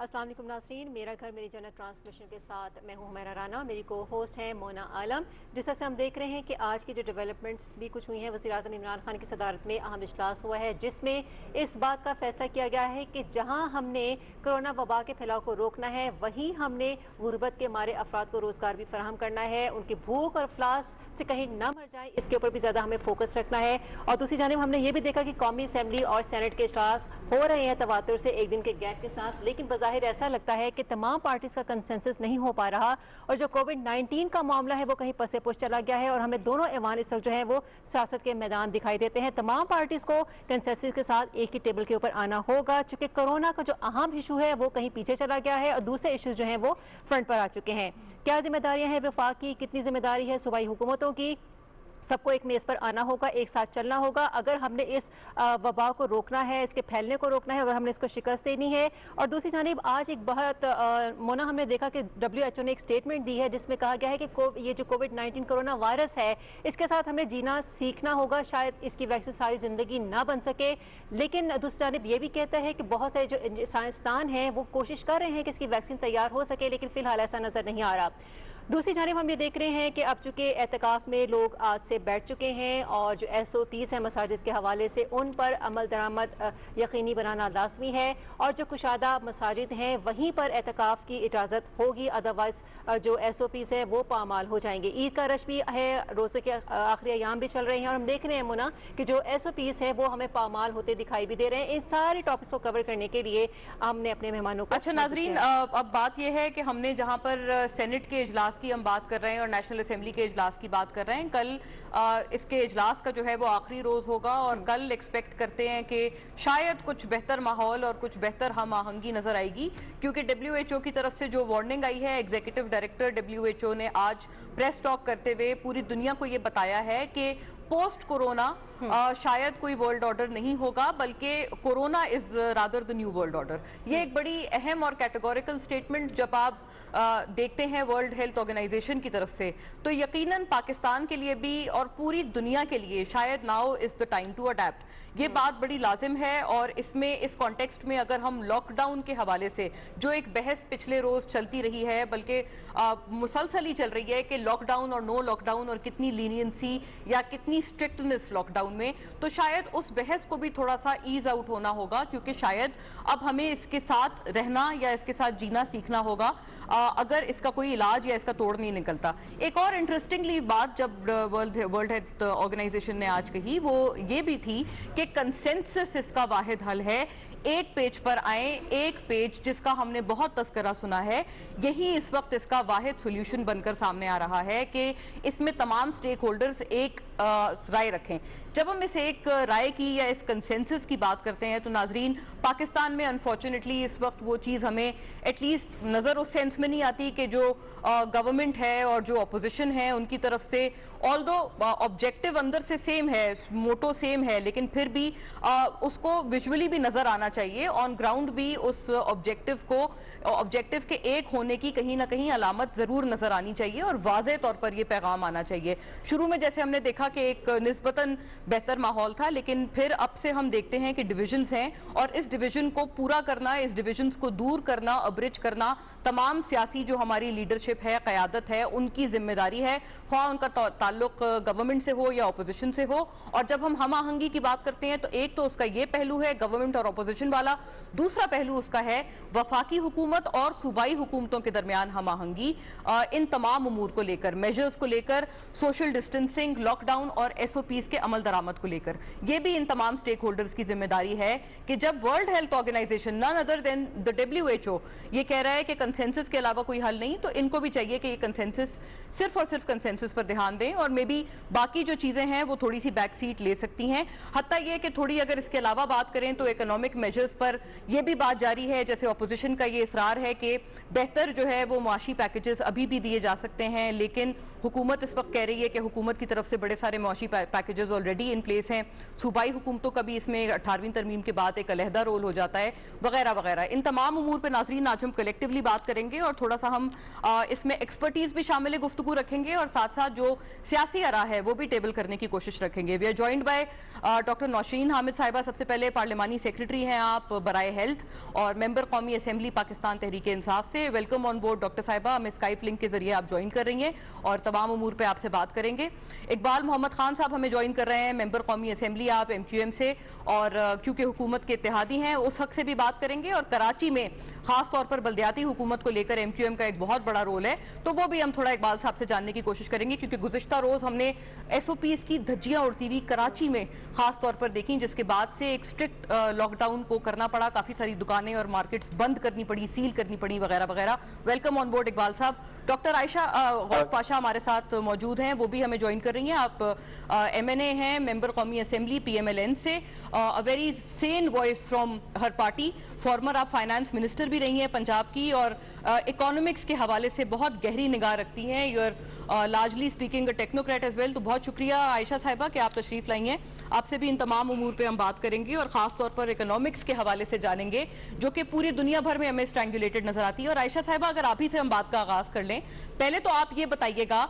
अस्सलाम वालेकुम नाज़रीन, मेरा घर मेरी जन्नत ट्रांसमिशन के साथ मैं हूं हुमैरा राना। मेरी को होस्ट है मोना आलम। जिस तरह से हम देख रहे हैं कि आज की जो डेवलपमेंट्स भी कुछ हुई हैं, वज़ीर आज़म इमरान खान की सदारत में अहम इजलास हुआ है जिसमें इस बात का फैसला किया गया है कि जहां हमने कोरोना वबा के फैलाव को रोकना है वहीं हमने गुर्बत के मारे अफराद को रोज़गार भी फराहम करना है, उनकी भूख और अफलास से कहीं ना मर जाए, इसके ऊपर भी ज़्यादा हमें फोकस रखना है। और दूसरी जानिब हमने ये भी देखा कि कौमी असम्बली और सेनेट के इजलास हो रहे हैं तवातुर से एक दिन के गैप के साथ, लेकिन ज़ाहिर ऐसा लगता है कि तमाम पार्टीज का कंसेंसस नहीं हो पा रहा और जो कोविड-19 का मामला है वो कहीं पसे पुश चला गया है और हमें दोनों ऐवान इस वक्त जो है वो सियासत के मैदान दिखाई देते हैं। तमाम पार्टीज को कंसेंसस के साथ एक ही टेबल के ऊपर आना होगा, चूंकि कोरोना का जो अहम इशू है वो कहीं पीछे चला गया है और दूसरे इशूज जो हैं वो फ्रंट पर आ चुके हैं। क्या जिम्मेदारियां हैं वफाक की, कितनी जिम्मेदारी है सूबाई हुकूमतों की, सबको एक मेज़ पर आना होगा, एक साथ चलना होगा अगर हमने इस वबा को रोकना है, इसके फैलने को रोकना है, अगर हमने इसको शिकस्त देनी है। और दूसरी जानिब आज एक बहुत मोना हमने देखा कि WHO ने एक स्टेटमेंट दी है जिसमें कहा गया है कि ये जो कोविड-19 कोरोना वायरस है इसके साथ हमें जीना सीखना होगा। शायद इसकी वैक्सीन सारी ज़िंदगी ना बन सके, लेकिन दूसरी जानिब ये भी कहता है कि बहुत सारे जो साइंसदान हैं वो कोशिश कर रहे हैं कि इसकी वैक्सीन तैयार हो सके, लेकिन फ़िलहाल ऐसा नज़र नहीं आ रहा। दूसरी जानिब हम ये देख रहे हैं कि अब चूँकि एतकाफ़ में लोग आज से बैठ चुके हैं और जो SOPs हैं मसाजिद के हवाले से उन पर अमल दरामद यकीनी बनाना लाजमी है और जो कुशादा मसाजिद हैं वहीं पर एतकाफ़ की इजाज़त होगी, अदरवाइज़ जो SOPs हैं वो पामाल हो जाएंगे। ईद का रश भी है, रोज़े के आखिरी अयाम भी चल रहे हैं और हम देख रहे हैं मुना कि जो SOPs है वो हमें पामाल होते दिखाई भी दे रहे हैं। इन सारे टॉपिक्स को कवर करने के लिए हमने अपने मेहमानों को अच्छा नाजरीन, अब बात यह है कि हमने जहाँ पर सेनेट के इजलास की हम बात कर रहे हैं और नेशनल असेंबली के इजलास की बात कर रहे हैं, कल इसके इजलास का जो है वो आखिरी रोज होगा और कल एक्सपेक्ट करते हैं कि शायद कुछ बेहतर माहौल और कुछ बेहतर हम आहंगी नजर आएगी, क्योंकि WHO की तरफ से जो वार्निंग आई है, एग्जीक्यूटिव डायरेक्टर WHO ने आज प्रेस टॉक करते हुए पूरी दुनिया को ये बताया है कि पोस्ट कोरोना शायद कोई वर्ल्ड ऑर्डर नहीं होगा, बल्कि corona is rather the new world order. ये एक बड़ी अहम और कैटेगोरिकल स्टेटमेंट जब आप देखते हैं वर्ल्ड हेल्थ ऑर्गेनाइजेशन की तरफ से, तो यकीनन पाकिस्तान के लिए भी और पूरी दुनिया के लिए शायद now is the time to adapt. ये बात बड़ी लाजिम है और इसमें इस कॉन्टेक्स्ट में अगर हम लॉकडाउन के हवाले से जो एक बहस पिछले रोज चलती रही है, बल्कि मुसलसल ही चल रही है कि लॉकडाउन और नो लॉकडाउन और कितनी लीनियंसी या कितनी स्ट्रिक्टनेस लॉकडाउन में, तो शायद उस बहस को भी थोड़ा सा ईज आउट होना होगा, क्योंकि शायद अब हमें इसके साथ रहना या इसके साथ जीना सीखना होगा अगर इसका कोई इलाज या इसका तोड़ नहीं निकलता। एक और इंटरेस्टिंगली बात जब वर्ल्ड हेल्थ ऑर्गेनाइजेशन ने आज कही वो ये भी थी कि कंसेंसस इसका वाहिद हल है। एक पेज पर आए, एक पेज जिसका हमने बहुत तस्करा सुना है, यही इस वक्त इसका वाहिद सोल्यूशन बनकर सामने आ रहा है कि इसमें तमाम स्टेक होल्डर्स एक राय रखें। जब हम इस एक राय की या इस कंसेंसस की बात करते हैं तो नाजरीन, पाकिस्तान में अनफॉर्चुनेटली इस वक्त वो चीज़ हमें एटलीस्ट नज़र उस सेंस में नहीं आती कि जो गवर्नमेंट है और जो अपोजिशन है उनकी तरफ से, ऑल्दो ऑब्जेक्टिव अंदर से सेम है, मोटो सेम है, लेकिन फिर भी उसको विजुअली भी नज़र आना चाहिए, ऑन ग्राउंड भी उस ऑब्जेक्टिव के एक होने की कहीं ना कहीं अलामत जरूर नजर आनी चाहिए और वाज़े तौर पर यह पैगाम आना चाहिए। शुरू में जैसे हमने देखा कि एक निस्बतन बेहतर माहौल था, लेकिन फिर अब से हम देखते हैं कि डिविजन्स हैं और इस डिवीजन को पूरा करना, इस डिविजन्स को दूर करना, अब्रिज करना तमाम सियासी जो हमारी लीडरशिप है, क़यादत है, उनकी जिम्मेदारी है, ख्वाह उनका ताल्लुक गवर्नमेंट से हो या अपोजिशन से हो। और जब हम आहंगी की बात करते हैं तो एक तो उसका ये पहलू है गवर्नमेंट और अपोजिशन वाला, दूसरा पहलू उसका है वफाकी हुकूमत और सूबाई हुकूमतों के दरमियान हम आहंगी इन तमाम उमूर को लेकर, मेजर्स को लेकर, सोशल डिस्टेंसिंग, लॉकडाउन और SOPs के अमल दरामद को लेकर। यह भी इन तमाम स्टेक होल्डर्स की जिम्मेदारी है कि जब World Health Organization none other than the WHO ये कह रहा है कि कंसेंसस के अलावा कोई हल नहीं, तो इनको भी चाहिए कि ये कंसेंसस सिर्फ और सिर्फ कंसेंसस पर ध्यान दें और मे बी बाकी जो चीजें हैं वो थोड़ी सी बैक सीट ले सकती हैं। हत्ता यह कि थोड़ी अगर इसके अलावा बात करें तो इकोनॉमिक मेजर्स पर यह भी बात जारी है, जैसे ऑपोजिशन का ये इसरार है कि बेहतर जो है वो मुआशी पैकेजेस अभी भी दिए जा सकते हैं, लेकिन हुकूमत इस वक्त कह रही है कि हुकूमत की तरफ से बड़े सारे मुआशी packages already already in place हैं, सूबाई हुकूमतों का भी इसमें 18वीं तरमीम के बाद एक अलहदा रोल हो जाता है, वगैरह वगैरह। इन तमाम उमूर पर नाज़रीन आज हम कलेक्टिवली बात करेंगे और थोड़ा सा हम इसमें एक्सपर्टीज़ भी शामिल गुफ्तगू रखेंगे और साथ साथ जो सियासी आरा है वो भी टेबल करने की कोशिश रखेंगे। We are joined by doctor Nausheen Hamid साहिबा। सबसे पहले पार्लिमानी सेक्रेटरी हैं आप बराए हेल्थ और मेंबर कौमी असेंबली पाकिस्तान तहरीक इंसाफ से। वेलकम ऑन बोर्ड डॉक्टर साहिबा, हमें स्काइप लिंक के जरिए आप ज्वाइन कर रही हैं और तमाम उमूर पे आपसे बात करेंगे। इकबाल मोहम्मद खान साहब हमें ज्वाइन कर रहे हैं, मेंबर कौमी असेंबली आप MQM से, और क्योंकि हुकूमत के इत्तेहादी हैं उस हक से भी बात करेंगे। और कराची में खास तौर पर बल्दियाती हुकूमत को लेकर MQM का एक बहुत बड़ा रोल है, तो वो भी हम थोड़ा इकबाल साहब से जानने की कोशिश करेंगे, क्योंकि गुज़िश्ता रोज हमने SOPs की धज्जियां उड़ती हुई कराची में खास तौर पर देखी, जिसके बाद से एक स्ट्रिक्ट लॉकडाउन को करना पड़ा, काफी सारी दुकानें और मार्केट्स बंद करनी पड़ी, सील करनी पड़ी, वगैरह वगैरह। वेलकम ऑन बोर्ड इकबाल साहब। डॉक्टर आयशा गौस पाशा हमारे साथ मौजूद हैं, वो भी हमें ज्वाइन कर रही हैं। आप MNA हैं, मेंबर कौमी असेंबली PMLN से, a very sane voice from her party. Farmer आप फाइनेंस मिनिस्टर भी रही हैं पंजाब की और इकोनॉमिक्स के हवाले से बहुत गहरी निगाह रखती हैं। You are largely speaking a technocrat as well. तो बहुत शुक्रिया आयशा साहिबा कि आप तशरीफ लाई हैं। आपसे भी इन तमाम उमूर पे हम बात करेंगे और खास तौर पर इकोनॉमिक्स के हवाले से जानेंगे, जो कि पूरी दुनिया भर में हमें स्ट्रैंगुलेटेड नजर आती है। और आयशा साहिबा, अगर आप ही से हम बात का आगाज कर लें, पहले तो आप ये बताइएगा,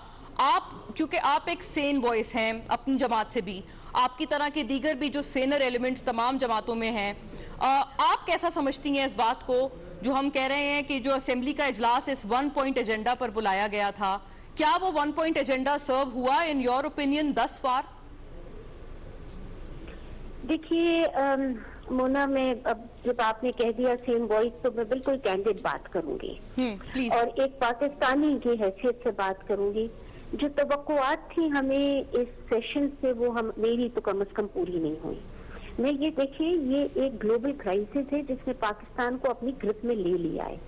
आप क्योंकि आप एक सेन वॉइस हैं अपनी जमात से भी, आपकी तरह के दीगर भी जो सेनर एलिमेंट्स तमाम जमातों में हैं, आप कैसा समझती हैं इस बात को जो हम कह रहे हैं कि जो असेंबली का इजलास इस 1 पॉइंट एजेंडा पर बुलाया गया था, क्या वो 1 पॉइंट एजेंडा सर्व हुआ इन योर ओपिनियन दस फार? देखिए मोना, मैं अब जब आपने कह दिया सेम वॉइस, तो मैं बिल्कुल कैंडिड बात करूंगी और एक पाकिस्तानी की हैसियत से बात करूंगी। जो तवक्कुआत थी हमें इस सेशन से, वो हम मेरी तो कम से कम पूरी नहीं हुई। मैं ये देखिए, ये एक ग्लोबल क्राइसिस है जिसने पाकिस्तान को अपनी ग्रिप में ले लिया है।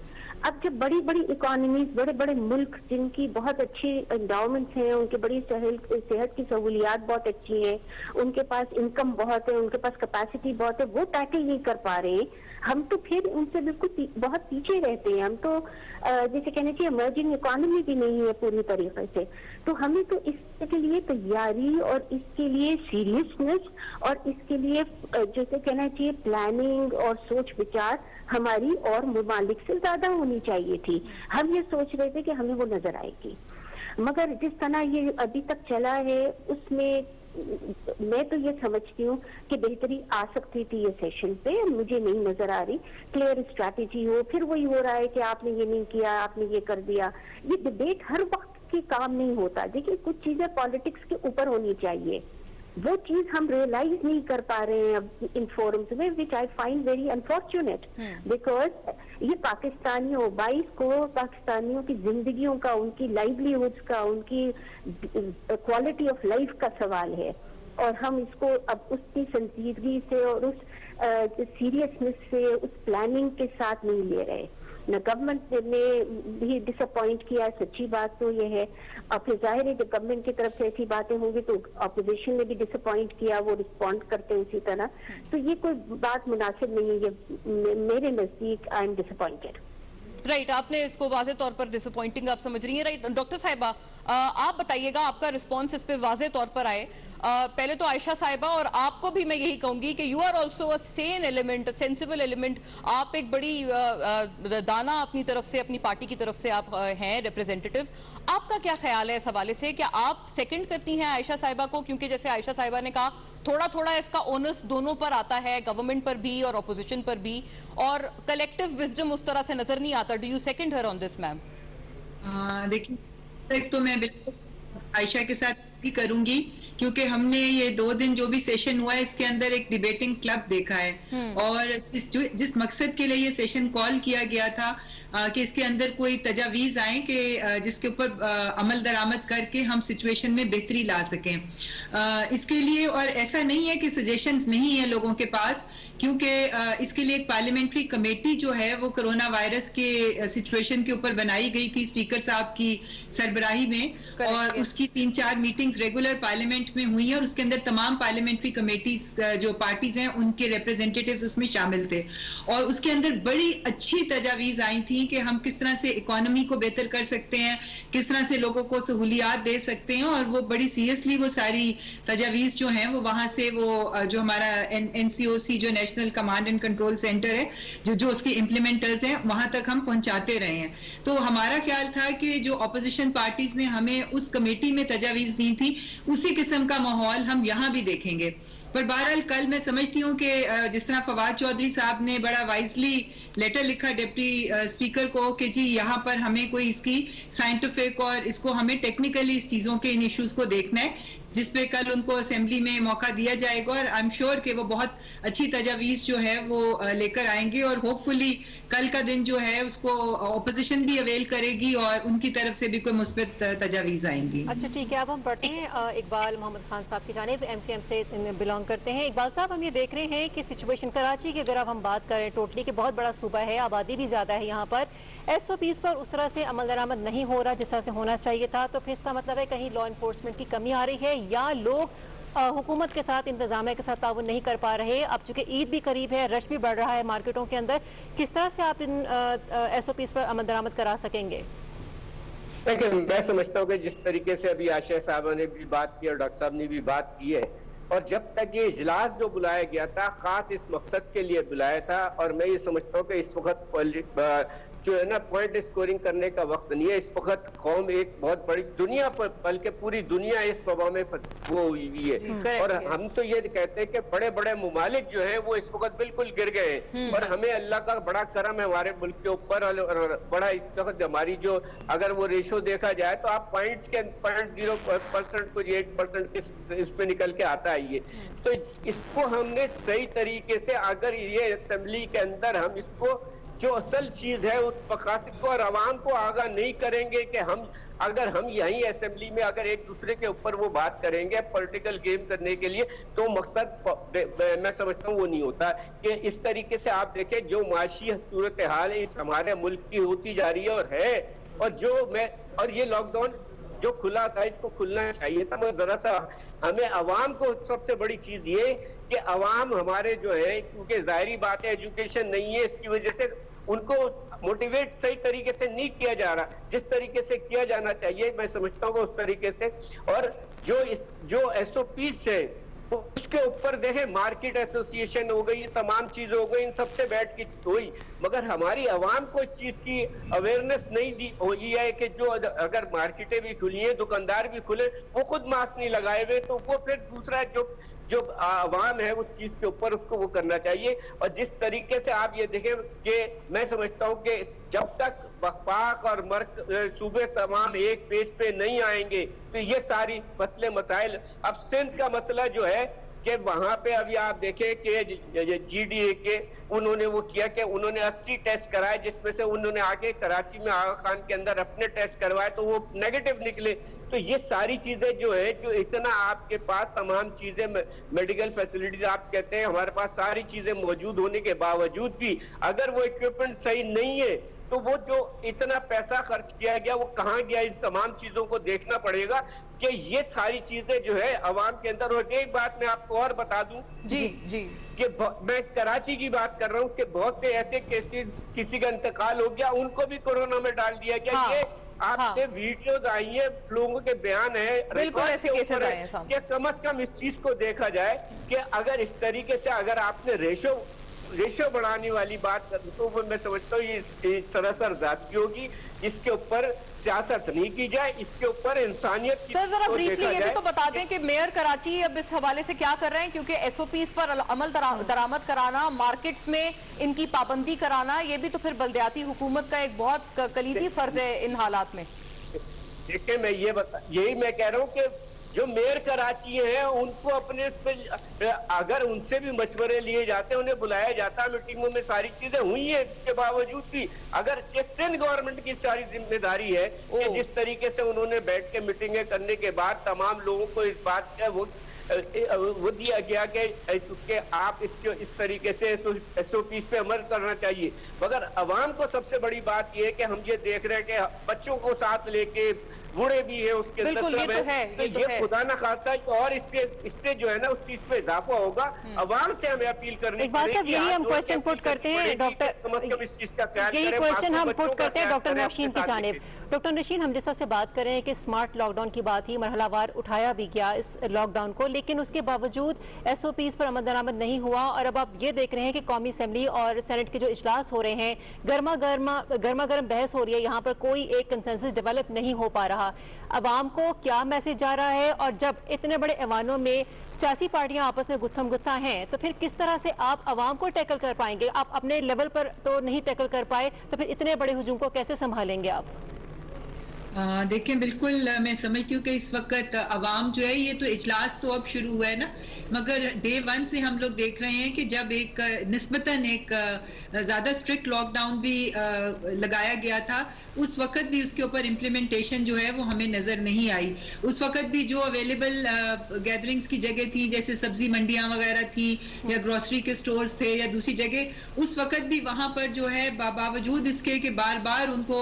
अब जब बड़ी बड़ी इकोनॉमीज, बड़े बड़े मुल्क जिनकी बहुत अच्छी एंडाउमेंट्स हैं, उनके बड़ी सेहत की सहूलियात बहुत अच्छी हैं, उनके पास इनकम बहुत है, उनके पास कैपेसिटी बहुत है, वो टैकल नहीं कर पा रहे हैं, हम तो फिर उनसे बिल्कुल बहुत पीछे रहते हैं। हम तो जैसे कहना चाहिए इमर्जिंग इकोनॉमी भी नहीं है पूरी तरीके से। तो हमें तो इसके लिए तैयारी और इसके लिए सीरियसनेस और इसके लिए जैसे कहना चाहिए प्लानिंग और सोच विचार हमारी और ममालिक से ज्यादा होनी चाहिए थी। हम ये सोच रहे थे कि हमें वो नजर आएगी, मगर जिस तरह ये अभी तक चला है उसमें मैं तो ये समझती हूँ कि बेहतरी आ सकती थी ये सेशन पे, मुझे नहीं नजर आ रही क्लियर स्ट्रैटेजी हो। फिर वही हो रहा है कि आपने ये नहीं किया, आपने ये कर दिया। ये डिबेट हर वक्त की काम नहीं होता। देखिए, कुछ चीजें पॉलिटिक्स के ऊपर होनी चाहिए, वो चीज हम रियलाइज नहीं कर पा रहे हैं अब इन फोरम्स में, which I find very unfortunate, because ये पाकिस्तानियों 22 करोड़ पाकिस्तानियों की जिंदगियों का, उनकी लाइवलीहुड्स का, उनकी क्वालिटी ऑफ लाइफ का सवाल है। और हम इसको अब उसकी संजीदगी से और उस सीरियसनेस से, उस प्लानिंग के साथ नहीं ले रहे। न गवर्नमेंट ने भी डिसअपॉइंट किया, सच्ची बात तो ये है। और फिर जाहिर है जब गवर्नमेंट की तरफ से ऐसी बातें होंगी तो अपोजिशन ने भी डिसअपॉइंट किया, वो रिस्पॉन्ड करते हैं उसी तरह। तो ये कोई बात मुनासिब नहीं है, ये मेरे नजदीक आई एम डिसअपॉइंटेड। राइट, आपने इसको वाजे तौर पर डिसअपॉइंटिंग आप समझ रही हैं। राइट, डॉक्टर साहिबा, आप बताइएगा, आपका रिस्पांस इस पे वाजे तौर पर आए। पहले तो आयशा साहिबा, और आपको भी मैं यही कहूंगी कि you are also a sane element, sensible element. आप एक बड़ी दाना अपनी तरफ से, अपनी पार्टी की तरफ से आप हैं रिप्रेजेंटेटिव। आपका क्या ख्याल है इस हवाले से? क्या आप सेकंड करती हैं आयशा साहिबा को? क्योंकि जैसे आयशा साहिबा ने कहा, थोड़ा थोड़ा इसका ओनस दोनों पर आता है, गवर्नमेंट पर भी और अपोजिशन पर भी, और कलेक्टिव विजडम उस तरह से नजर नहीं आता। Do you second her on this ma'am? देखिए, एक तो मैं बिल्कुल आयशा के साथ भी करूंगी, क्योंकि हमने ये 2 दिन जो भी सेशन हुआ है इसके अंदर एक डिबेटिंग क्लब देखा है। और जिस मकसद के लिए ये सेशन कॉल किया गया था कि इसके अंदर कोई तजावीज आए कि जिसके ऊपर अमल दरामद करके हम सिचुएशन में बेहतरी ला सकें, इसके लिए। और ऐसा नहीं है कि सजेशंस नहीं है लोगों के पास, क्योंकि इसके लिए एक पार्लियामेंट्री कमेटी जो है वो कोरोना वायरस के सिचुएशन के ऊपर बनाई गई थी स्पीकर साहब की सरबराही में, और उसकी 3-4 मीटिंग्स रेगुलर पार्लियामेंट में हुई है और उसके अंदर तमाम पार्लियामेंट्री कमेटीज जो पार्टीज हैं उनके रिप्रेजेंटेटिव्स उसमें शामिल थे और उसके अंदर बड़ी अच्छी तजावीज आई थी कि हम किस तरह से इकोनॉमी को बेहतर कर सकते हैं, किस तरह से लोगों को सहूलियात दे सकते हैं और वो बड़ी सीरियसली वो सारी तजावीज जो हैं वो वहां से वो जो हमारा NCOC जो national command and control centre है जो उसके इम्प्लीमेंटर्स हैं वहां तक हम पहुंचाते रहे हैं। तो हमारा ख्याल था कि जो ऑपोजिशन पार्टीज ने हमें उस कमेटी में तजावीज दी थी उसी किस्म का माहौल हम यहाँ भी देखेंगे। पर बहरहाल कल मैं समझती हूँ कि जिस तरह फवाद चौधरी साहब ने बड़ा वाइजली लेटर लिखा डिप्टी स्पीकर को कि जी यहाँ पर हमें कोई इसकी साइंटिफिक और इसको हमें टेक्निकली इस चीजों के इन इश्यूज को देखना है, जिसपे कल उनको असेंबली में मौका दिया जाएगा और आई एम श्योर कि वो बहुत अच्छी तजावीज जो है वो लेकर आएंगे और होपफुली कल का दिन जो है उसको ऑपोजिशन भी अवेल करेगी और उनकी तरफ से भी कोई मुस्बत तजावीज आएंगी। अच्छा ठीक है, अब हम बढ़ते हैं इकबाल मोहम्मद खान साहब की जानिब, MKM से बिलोंग करते हैं। इकबाल साहब, हम ये देख रहे हैं कि सिचुएशन कराची की अगर अब हम बात करें टोटली कि बहुत बड़ा सूबा है, आबादी भी ज़्यादा है, यहाँ पर SOPs पर उस तरह से अमल दरामद नहीं हो रहा जिस तरह से होना चाहिए था, तो फिर इसका मतलब है कहीं लॉ इन्फोर्समेंट की कमी आ रही है या लोग हुकूमत के साथ इंतजामिया के साथ ताउन नहीं कर पा रहे। अब चूंकि ईद भी करीब है, रश भी बढ़ रहा है मार्केटों के अंदर, किस तरह से आप इन SOPs पर अमल दरामद करा सकेंगे? देखिए, मैं समझता हूँ कि जिस तरीके से अभी आशा साहब ने भी बात की और डॉक्टर साहब ने भी बात की है, और जब तक ये इजलास जो बुलाया गया था खास इस मकसद के लिए बुलाया था, और मैं ये समझता हूँ कि इस वक्त जो है ना पॉइंट स्कोरिंग करने का वक्त नहीं है। इस वक्त कौम एक बहुत बड़ी दुनिया पर, बल्कि पूरी दुनिया इस प्रभाव में वो हुई है और हम तो ये कहते हैं कि बड़े बड़े मुमालिक जो है वो इस वक्त बिल्कुल गिर गए हैं और हमें अल्लाह का बड़ा करम है हमारे मुल्क के ऊपर और बड़ा इस वक्त हमारी जो अगर वो रेशो देखा जाए तो आप पॉइंट्स के 0.0% कुछ 8% इस पे निकल के आता है ये। तो इसको हमने सही तरीके से अगर ये असेंबली के अंदर हम इसको जो असल चीज है उस मकासद को और आवाम को आगाह नहीं करेंगे कि अगर हम यहीं असेंबली में अगर एक दूसरे के ऊपर वो बात करेंगे पॉलिटिकल गेम करने के लिए, तो मकसद मैं समझता हूँ वो नहीं होता। कि इस तरीके से आप देखें जो माशी सूरत हाल इस हमारे मुल्क की होती जा रही है और ये लॉकडाउन जो खुला था इसको खुलना चाहिए था, मगर जरा सा हमें अवाम को सबसे बड़ी चीज ये कि अवाम हमारे जो है, क्योंकि जाहिर बात है एजुकेशन नहीं है, इसकी वजह से उनको मोटिवेट सही तरीके से नहीं किया जा रहा जिस तरीके से किया जाना चाहिए, मैं समझता हूँ उस तरीके से। और जो SOPs है उसके ऊपर देखें, मार्केट एसोसिएशन हो गई, तमाम चीजें हो गई, इन सबसे बैठ के हुई, मगर हमारी आवाम को इस चीज की अवेयरनेस नहीं दी हुई है कि जो अगर मार्केटें भी खुली हैं, दुकानदार भी खुले, वो खुद मास्क नहीं लगाए हुए, तो वो फिर दूसरा जो आवाम है उस चीज के ऊपर उसको वो करना चाहिए। और जिस तरीके से आप ये देखें कि मैं समझता हूँ कि जब तक वफाक और मर्क सूबे तमाम एक पेज पे नहीं आएंगे तो ये सारी मसले मसाइल, अब सिंध का मसला जो है कि वहां पे अभी आप देखें कि GDA के उन्होंने वो किया कि उन्होंने 80 टेस्ट कराए, जिसमें से उन्होंने आगे कराची में आगा खान के अंदर अपने टेस्ट करवाए तो वो नेगेटिव निकले। तो ये सारी चीजें जो है, जो इतना आपके पास तमाम चीजें मेडिकल फैसिलिटीज आप कहते हैं हमारे पास सारी चीजें मौजूद होने के बावजूद भी अगर वो इक्विपमेंट सही नहीं है तो वो जो इतना पैसा खर्च किया गया वो कहाँ गया, इन तमाम चीजों को देखना पड़ेगा कि ये सारी चीजें जो है अवाम के अंदर। और एक बात मैं आपको और बता दूं जी कि मैं कराची की बात कर रहा हूँ कि बहुत से ऐसे केसेस किसी का इंतकाल हो गया, उनको भी कोरोना में डाल दिया गया। हाँ, ये आपने वीडियोज आई है, लोगों के बयान है, बिल्कुल ऐसे केसेस आए हैं कि कम से कम इस चीज को देखा जाए कि अगर इस तरीके से अगर आपने रेशो बढ़ाने वाली बात कर तो मैं समझता हूँ ये सरासर जाती होगी, इसके ऊपर सियासत नहीं की जाए, इसके ऊपर इंसानियत की। सर जरा ब्रीफली ये भी तो बता दें कि मेयर कराची अब इस हवाले से क्या कर रहे हैं, क्योंकि SOPs पर अमल दरामद कराना, मार्केट्स में इनकी पाबंदी कराना, ये भी तो फिर बल्दियाती हुकूमत का एक बहुत कलीदी फर्ज है इन हालात में। देखिए मैं यही मैं कह रहा हूँ कि जो मेयर कराची है उनको अपने अगर उनसे भी मशवरे लिए जाते हैं, उन्हें बुलाया जाता है, मीटिंगों में सारी चीजें हुई हैं, इसके बावजूद भी अगर सिंध गवर्नमेंट की सारी जिम्मेदारी है कि जिस तरीके से उन्होंने बैठ के मीटिंगें करने के बाद तमाम लोगों को इस बात का वो दिया गया कि आप इस तरीके से SOPs पे अमल करना चाहिए। मगर अवाम को सबसे बड़ी बात यह है कि हम ये देख रहे हैं कि बच्चों को साथ लेके बूढ़े भी है, उसके अंदर बिल्कुल, ये तो है, तो ये तो है। खुदा ना खास्ता और इससे जो है ना उस चीज पे इजाफा होगा। अवाम से हमें अपील करनी एक बात साहब, पड़ेगी, यही हम हाथ जोड़ के क्वेश्चन पुट अपील करते करनी हैं पड़ेगी कि डॉक्टर, कम से कम इस चीज का ख्याल यही करें, क्वेश्चन हम बच्चों पुट का करते हैं ख्याल डॉक्टर करें, नौशीन अपने की साथ जानिब। लेके। डॉक्टर नौशीन, हम जिस तरह से बात कर रहे हैं कि स्मार्ट लॉकडाउन की बात ही मरहलावार उठाया भी गया इस लॉकडाउन को, लेकिन उसके बावजूद SOPs पर अमल दरामद नहीं हुआ और अब आप ये देख रहे हैं कि कौमी असेंबली और सेनेट के जो इजलास हो रहे हैं, गर्मा गर्म बहस हो रही है, यहाँ पर कोई एक कंसेंसस डेवलप नहीं हो पा रहा। अवाम को क्या मैसेज जा रहा है? और जब इतने बड़े ऐवानों में सियासी पार्टियां आपस में गुत्थम गुत्था हैं, तो फिर किस तरह से आप अवाम को टैकल कर पाएंगे? आप अपने लेवल पर तो नहीं टैकल कर पाए, तो फिर इतने बड़े हुजूम को कैसे संभालेंगे आप? देखिए, बिल्कुल मैं समझती हूँ कि इस वक्त अवाम जो है, ये तो इजलास तो अब शुरू हुआ है ना, मगर डे 1 से हम लोग देख रहे हैं कि जब एक निस्बतन एक ज़्यादा स्ट्रिक्ट लॉकडाउन भी लगाया गया था, उस वक्त भी उसके ऊपर इम्प्लीमेंटेशन जो है वो हमें नज़र नहीं आई। उस वक्त भी जो अवेलेबल गैदरिंग्स की जगह थी, जैसे सब्जी मंडियाँ वगैरह थी या ग्रोसरी के स्टोर्स थे या दूसरी जगह, उस वक्त भी वहाँ पर जो है बावजूद इसके कि बार बार उनको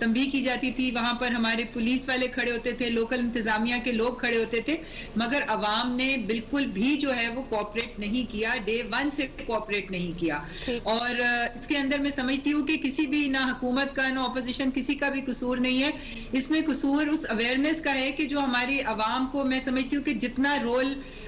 तंबीह की जाती थी, वहाँ पर हमारे पुलिस वाले खड़े होते थे, लोकल इंतजामिया के लोग खड़े होते थे, मगर अवाम ने बिल्कुल भी जो है वो कोऑपरेट नहीं किया, डे 1 से कोऑपरेट नहीं किया। और इसके अंदर मैं समझती हूँ कि किसी भी, ना हुकूमत का ना ऑपोजिशन, किसी का भी कसूर नहीं है। इसमें कसूर उस अवेयरनेस का है कि जो हमारी अवाम को, मैं समझती हूँ कि जितना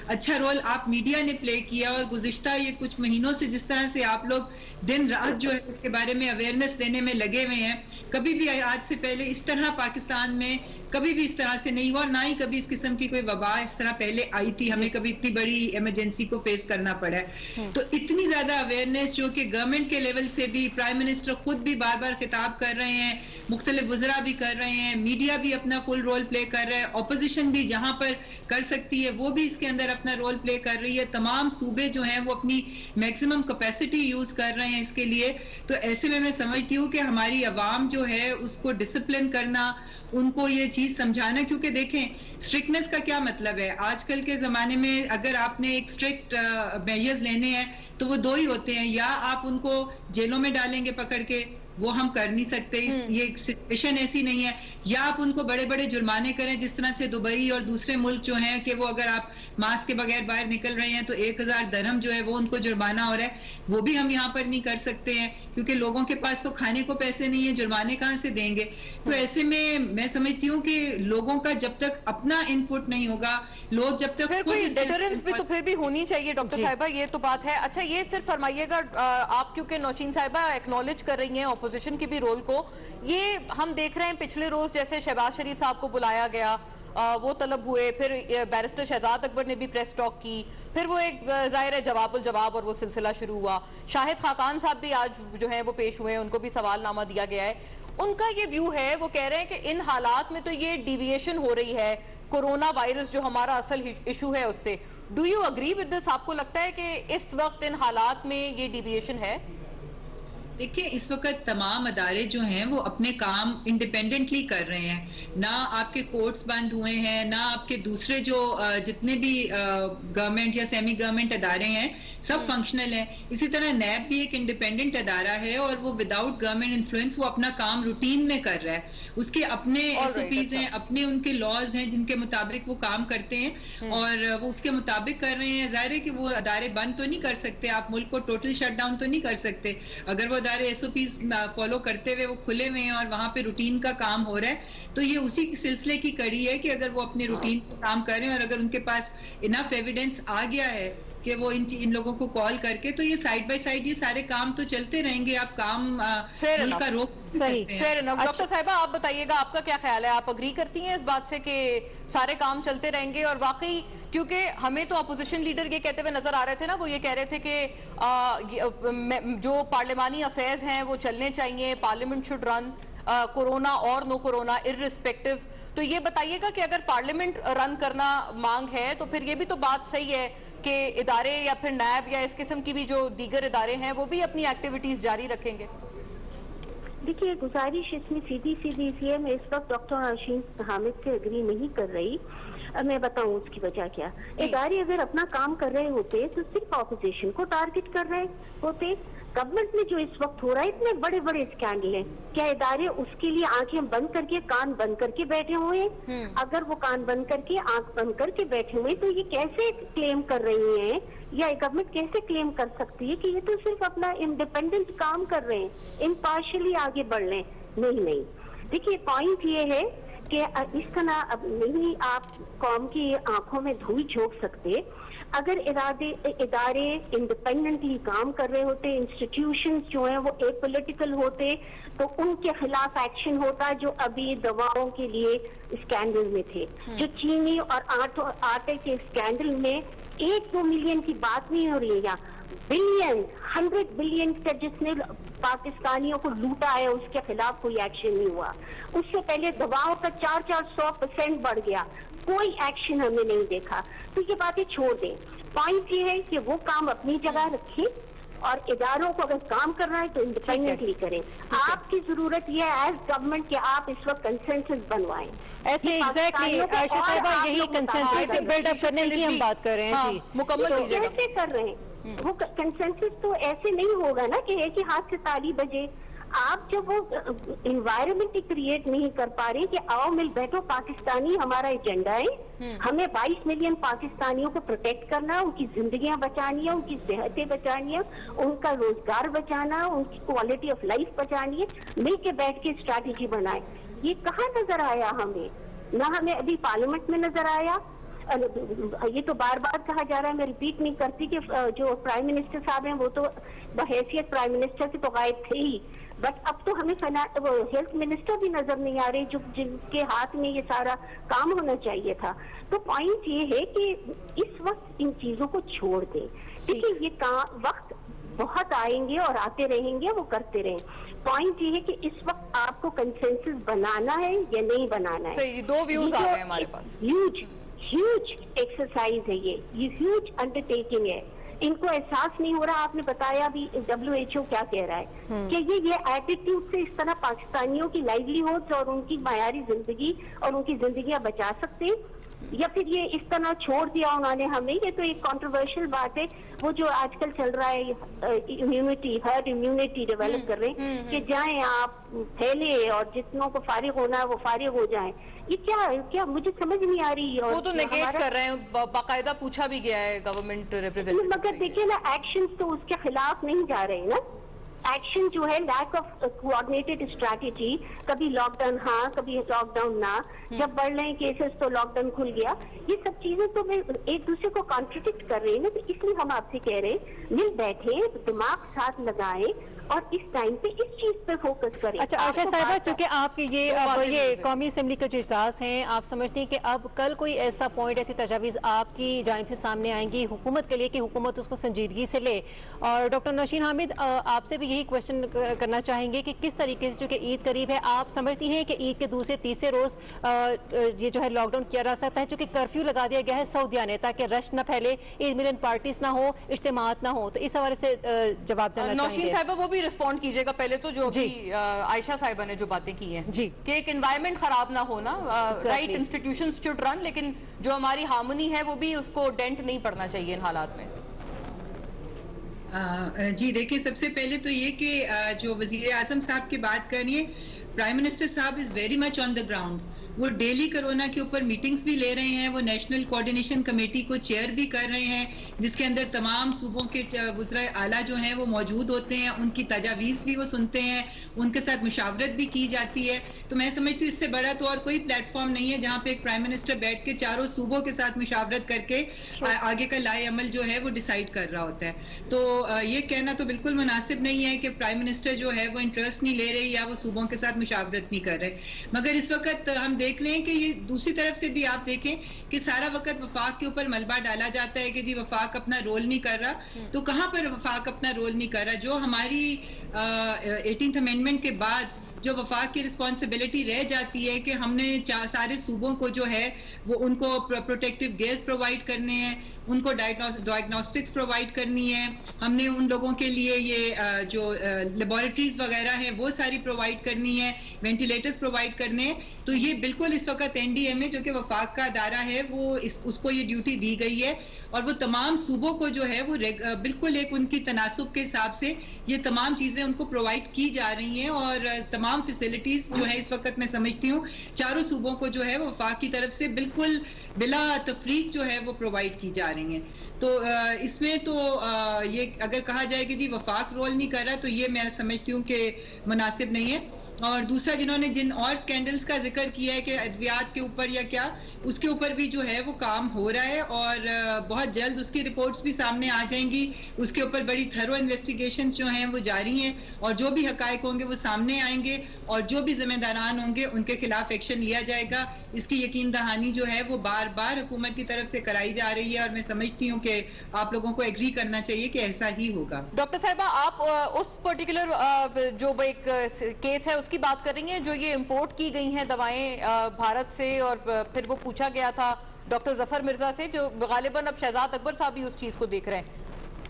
अच्छा रोल आप मीडिया ने प्ले किया और गुज़िश्ता ये कुछ महीनों से जिस तरह से आप लोग दिन रात जो है इसके बारे में अवेयरनेस देने में लगे हुए हैं, कभी भी आज से पहले इस तरह पाकिस्तान में कभी भी इस तरह से नहीं हुआ, ना ही कभी इस किस्म की कोई वबा इस तरह पहले आई थी, हमें कभी इतनी बड़ी इमरजेंसी को फेस करना पड़ा है। तो इतनी ज्यादा अवेयरनेस जो कि गवर्नमेंट के लेवल से भी, प्राइम मिनिस्टर खुद भी बार बार खिताब कर रहे हैं, मुख्तलिफ वज़रा भी कर रहे हैं, मीडिया भी अपना फुल रोल प्ले कर रहा है, ऑपोजिशन भी जहां पर कर सकती है वो भी इसके अंदर अपना रोल प्ले कर रही है, तमाम सूबे जो हैं वो अपनी मैक्सिमम कैपेसिटी यूज कर रहे हैं इसके लिए। तो ऐसे में मैं समझती हूँ कि हमारी आवाम जो है उसको डिसिप्लिन करना, उनको ये चीज समझाना, क्योंकि देखें स्ट्रिक्टनेस का क्या मतलब है, आजकल के जमाने में अगर आपने एक स्ट्रिक्ट मेजर्स लेने हैं तो वो दो ही होते हैं, या आप उनको जेलों में डालेंगे पकड़ के, वो हम कर नहीं सकते, ये सिचुएशन ऐसी नहीं है, या आप उनको बड़े बड़े जुर्माने करें, जिस तरह से दुबई और दूसरे मुल्क जो हैं कि वो अगर आप मास्क के बगैर बाहर निकल रहे हैं तो 1000 दरहम जो है वो उनको जुर्माना हो रहा है, वो भी हम यहाँ पर नहीं कर सकते हैं, क्योंकि लोगों के पास तो खाने को पैसे नहीं है, जुर्माने कहाँ से देंगे। तो ऐसे में मैं समझती हूँ कि लोगों का जब तक अपना इनपुट नहीं होगा, लोग जब तक फिर कोई डेटरेंस भी तो फिर भी होनी चाहिए डॉक्टर साहिबा, ये तो बात है। अच्छा, ये सिर्फ फरमाइएगा आप, क्योंकि नौशीन साहिबा एक्नॉलेज कर रही हैं ऑपोजिशन की भी रोल को, ये हम देख रहे हैं पिछले रोज जैसे शहबाज शरीफ साहब को बुलाया गया, वो तलब हुए, फिर बैरिस्टर शहजाद अकबर ने भी प्रेस टॉक की, फिर वो एक जाहिर है जवाब और वो सिलसिला शुरू हुआ। शाहिद खाकान साहब भी आज जो है वो पेश हुए हैं, उनको भी सवालनामा दिया गया है। उनका ये व्यू है, वो कह रहे हैं कि इन हालात में तो ये डिविएशन हो रही है कोरोना वायरस जो हमारा असल इशू है उससे। Do you agree with this? आपको लगता है कि इस वक्त इन हालात में ये डिविएशन है? देखिए, इस वक्त तमाम अदारे जो हैं वो अपने काम इंडिपेंडेंटली कर रहे हैं, ना आपके कोर्ट्स बंद हुए हैं, ना आपके दूसरे जो जितने भी गवर्नमेंट या सेमी गवर्नमेंट अदारे हैं सब फंक्शनल हैं। इसी तरह नैब भी एक इंडिपेंडेंट अदारा है और वो विदाउट गवर्नमेंट इन्फ्लुएंस वो अपना काम रूटीन में कर रहा है, उसके अपने SOPs हैं, अपने उनके लॉज हैं जिनके मुताबिक वो काम करते हैं और वो उसके मुताबिक कर रहे हैं। जाहिर है कि वो अदारे बंद तो नहीं कर सकते, आप मुल्क को टोटल शट डाउन तो नहीं कर सकते, अगर वो अदारे SOPs फॉलो करते हुए वो खुले हुए हैं और वहां पे रूटीन का काम हो रहा है, तो ये उसी सिलसिले की कड़ी है कि अगर वो अपने रूटीन का काम कर रहे हैं और अगर उनके पास इनफ एविडेंस आ गया है कि वो इन लोगों को कॉल करके, तो ये साइड बाय साइड ये सारे काम तो चलते रहेंगे, आप काम मुल्क का रोक सकते हैं। Fair enough. डॉक्टर साहिबा, आप बताइएगा आपका क्या ख्याल है, आप अग्री करती हैं इस बात से कि सारे काम चलते रहेंगे? और वाकई क्योंकि हमें तो अपोजिशन लीडर ये कहते हुए नजर आ रहे थे ना, वो ये कह रहे थे कि जो पार्लिमानी अफेयर्स हैं वो चलने चाहिए, पार्लियामेंट शुड रन कोरोना और नो कोरोना इररिस्पेक्टिव। तो ये बताइएगा कि अगर पार्लियामेंट रन करना मांग है तो फिर ये भी तो बात सही है कि इदारे या फिर नैब या इस किस्म की भी जो दीगर इदारे हैं वो भी अपनी एक्टिविटीज जारी रखेंगे। देखिए, गुजारिश इसमें सीधी सी है, मैं इस वक्त डॉक्टर नौशीन हामिद से एग्री नहीं कर रही। मैं बताऊं उसकी वजह क्या। इदारे अगर अपना काम कर रहे होते तो सिर्फ ऑपोजिशन को टारगेट कर रहे होते, गवर्नमेंट में जो इस वक्त हो रहा है, इतने बड़े बड़े स्कैंडल हैं, क्या इदारे उसके लिए आंखें बंद करके कान बंद करके बैठे हुए हैं? अगर वो कान बंद करके आंख बंद करके बैठे हुए तो ये कैसे क्लेम कर रही हैं, या गवर्नमेंट कैसे क्लेम कर सकती है कि ये तो सिर्फ अपना इंडिपेंडेंट काम कर रहे हैं, इम्पार्शियली आगे बढ़ रहे हैं? नहीं, देखिए पॉइंट ये है कि इस तरह अब नहीं आप कौम की आंखों में धूल झोंक सकते। अगर इदारे इंडिपेंडेंटली काम कर रहे होते, इंस्टीट्यूशंस जो हैं वो एपॉलिटिकल होते, तो उनके खिलाफ एक्शन होता जो अभी दवाओं के लिए स्कैंडल में थे। जो चीनी और आटे के स्कैंडल में 1-2 मिलियन की बात नहीं हो रही है, यहाँ बिलियन 100 बिलियन का जिसने पाकिस्तानियों को लूटा है उसके खिलाफ कोई एक्शन नहीं हुआ। उससे पहले दवाओं का 400% बढ़ गया, कोई एक्शन हमने नहीं देखा। तो ये बातें छोड़ दें। पॉइंट ये है कि वो काम अपनी जगह रखें और इदारों को अगर काम करना है तो इंडिपेंडेंटली करें। आपकी जरूरत ये है एज गवर्नमेंट कि आप इस वक्त कंसेंसस बनवाएं। ऐसे एग्जैक्टली आयशा साहिबा, यही कंसेंसस बिल्डअप करने की हम बात कर रहे हैं। जी मुकम्मल कीजिएगा। कैसे कर रहे हैं वो कंसेंसस? तो ऐसे नहीं होगा ना कि एक ही हाथ से ताली बजे। आप जब वो इन्वायरमेंट क्रिएट नहीं कर पा रहे कि आओ मिल बैठो, पाकिस्तानी हमारा एजेंडा है, हमें 22 मिलियन पाकिस्तानियों को प्रोटेक्ट करना, उनकी जिंदगियां बचानी है, उनकी सेहतें बचानी है, उनका रोजगार बचाना, उनकी क्वालिटी ऑफ लाइफ बचानी है, मिल के बैठ के स्ट्रैटेजी बनाए। ये कहाँ नजर आया हमें? ना हमें अभी पार्लियामेंट में नजर आया। ये तो बार बार कहा जा रहा है, मैं रिपीट नहीं करती कि जो प्राइम मिनिस्टर साहब हैं वो तो बहैसियत प्राइम मिनिस्टर से तो गायब थे ही, बट अब तो हमें हेल्थ मिनिस्टर भी नजर नहीं आ रहे जो जिनके हाथ में ये सारा काम होना चाहिए था। तो पॉइंट ये है कि इस वक्त इन चीजों को छोड़ दें। देखिए ये वक्त बहुत आएंगे और आते रहेंगे, वो करते रहें। पॉइंट ये है कि इस वक्त आपको कंसेंसस बनाना है या नहीं बनाना है। सही, दो व्यूज आ गए हमारे पास। ह्यूज एक्सरसाइज है ये ह्यूज अंडरटेकिंग है। इनको एहसास नहीं हो रहा। आपने बताया भी WHO क्या कह रहा है कि ये एटीट्यूड से इस तरह पाकिस्तानियों की लाइवलीहुड और उनकी मायारी जिंदगी और उनकी जिंदगियां बचा सकते, या फिर ये इस तरह छोड़ दिया उन्होंने हमें। ये तो एक कंट्रोवर्शियल बात है। वो जो आजकल चल रहा है इम्यूनिटी, हर्ड इम्यूनिटी डेवलप कर रहे हैं कि जाएं आप फैले और जितनों को फारिग होना है वो फारिग हो जाएं। ये क्या मुझे समझ नहीं आ रही। और वो तो नेगेट कर रहे हैं, बाकायदा पूछा भी गया है गवर्नमेंट रिप्रेजेंटेटिव। मगर देखिए ना, एक्शंस तो उसके खिलाफ नहीं जा रहे ना। एक्शन जो है लैक ऑफ कोऑर्डिनेटेड स्ट्रैटेजी, कभी लॉकडाउन हाँ कभी लॉकडाउन ना, जब बढ़ रहे हैं केसेस तो लॉकडाउन खुल गया। ये सब चीजें तो एक दूसरे को कॉन्ट्रडिक्ट कर रही है ना। तो इसलिए हम आपसे कह रहे हैं मिल बैठे, दिमाग साथ लगाएं और इस टाइम पे इस चीज पे फोकस करें। अच्छा आयशा साहिबा, चूंकि आपके ये कौमी असेंबली का जो इजलास है, आप समझते हैं कि अब कल कोई ऐसा पॉइंट, ऐसी तजावीज़ आपकी जानिब से सामने आएंगी हुकूमत के लिए कि हुकूमत उसको संजीदगी से ले? और डॉक्टर नौशीन हामिद, आपसे भी यही क्वेश्चन करना चाहेंगे कि किस तरीके से, चूँकि ईद करीब है, आप समझती हैं कि ईद के दूसरे तीसरे रोज़ ये जो है लॉकडाउन किया जा सकता है? चूँकि कर्फ्यू लगा दिया गया है सऊदिया ने ताकि रश न फैले, ईद मिलन पार्टीज ना हो, इज्तिमात ना हो। तो इस हवाले से जवाब जानना चाहेंगे। रिस्पॉन्ड कीजिएगा भी जो भी आयशा साहिबा ने जो बातें की हैं जी, कि एक एनवायरनमेंट खराब ना हो ना, राइट इंस्टीट्यूशंस शुड रन, लेकिन जो हमारी हार्मनी है वो भी उसको डेंट नहीं पड़ना चाहिए इन हालात में। जी देखिए, सबसे पहले तो ये कि जो वजीर आजम साहब की बात करिए, प्राइम मिनिस्टर साहब is very much on the ground. वो डेली कोरोना के ऊपर मीटिंग्स भी ले रहे हैं, वो नेशनल कोऑर्डिनेशन कमेटी को चेयर भी कर रहे हैं, जिसके अंदर तमाम सूबों के वज़राए आला जो हैं वो मौजूद होते हैं, उनकी तजावीज़ भी वो सुनते हैं, उनके साथ मुशावरत भी की जाती है। तो मैं समझती हूँ इससे बड़ा तो और कोई प्लेटफॉर्म नहीं है जहाँ पे एक प्राइम मिनिस्टर बैठ के चारों सूबों के साथ मुशावरत करके आगे का लाए अमल जो है वो डिसाइड कर रहा होता है। तो ये कहना तो बिल्कुल मुनासिब नहीं है कि प्राइम मिनिस्टर जो है वो इंटरेस्ट नहीं ले रहे या वो सूबों के साथ मुशावरत नहीं कर रहे। मगर इस वक्त हम देख रहे हैं कि ये दूसरी तरफ से भी आप देखें कि सारा वक्त वफाक के ऊपर मलबा डाला जाता है कि जी वफाक अपना रोल नहीं कर रहा। तो कहां पर वफाक अपना रोल नहीं कर रहा? जो हमारी 18th अमेंडमेंट के बाद जो वफाक की रिस्पॉन्सिबिलिटी रह जाती है कि हमने सारे सूबों को जो है वो उनको प्रोटेक्टिव गेयर्स प्रोवाइड करने हैं, उनको डायग्नोस्टिक्स प्रोवाइड करनी है, हमने उन लोगों के लिए ये जो लेबोरेटरीज वगैरह हैं वो सारी प्रोवाइड करनी है, वेंटिलेटर्स प्रोवाइड करने हैं। तो ये बिल्कुल इस वक्त एनडीएमए जो कि वफाक का अदारा है वो उसको ये ड्यूटी दी गई है और वो तमाम सूबों को जो है वो बिल्कुल एक उनकी तनासुब के हिसाब से ये तमाम चीजें उनको प्रोवाइड की जा रही हैं और तमाम फैसिलिटीज जो है इस वक्त मैं समझती हूँ चारों सूबों को जो है वो वफाक की तरफ से बिल्कुल बिला तफरीक जो है वो प्रोवाइड की जा रही हैं। तो इसमें तो ये अगर कहा जाए कि जी वफाक रोल नहीं कर रहा तो ये मैं समझती हूँ कि मुनासिब नहीं है। और दूसरा जिन्होंने जिन और स्कैंडल्स का जिक्र किया है कि अद्वियात के ऊपर या क्या, उसके ऊपर भी जो है वो काम हो रहा है और बहुत जल्द उसकी रिपोर्ट्स भी सामने आ जाएंगी। उसके ऊपर बड़ी थरो इन्वेस्टिगेशंस जो हैं वो जारी हैं और जो भी हकायक होंगे वो सामने आएंगे और जो भी जिम्मेदारान होंगे उनके खिलाफ एक्शन लिया जाएगा। इसकी यकीन दहानी जो है वो बार बार हुकूमत की तरफ से कराई जा रही है और मैं समझती हूँ कि आप लोगों को एग्री करना चाहिए कि ऐसा ही होगा। डॉक्टर साहिबा, आप उस पर्टिकुलर जो एक केस है उसकी बात कर रही हैं जो ये इंपोर्ट की गई हैं दवाएं भारत से और फिर वो पूछा गया था डॉक्टर जफर मिर्जा से, जो गालिबन अब शहजाद अकबर साहब भी उस चीज को देख रहे हैं।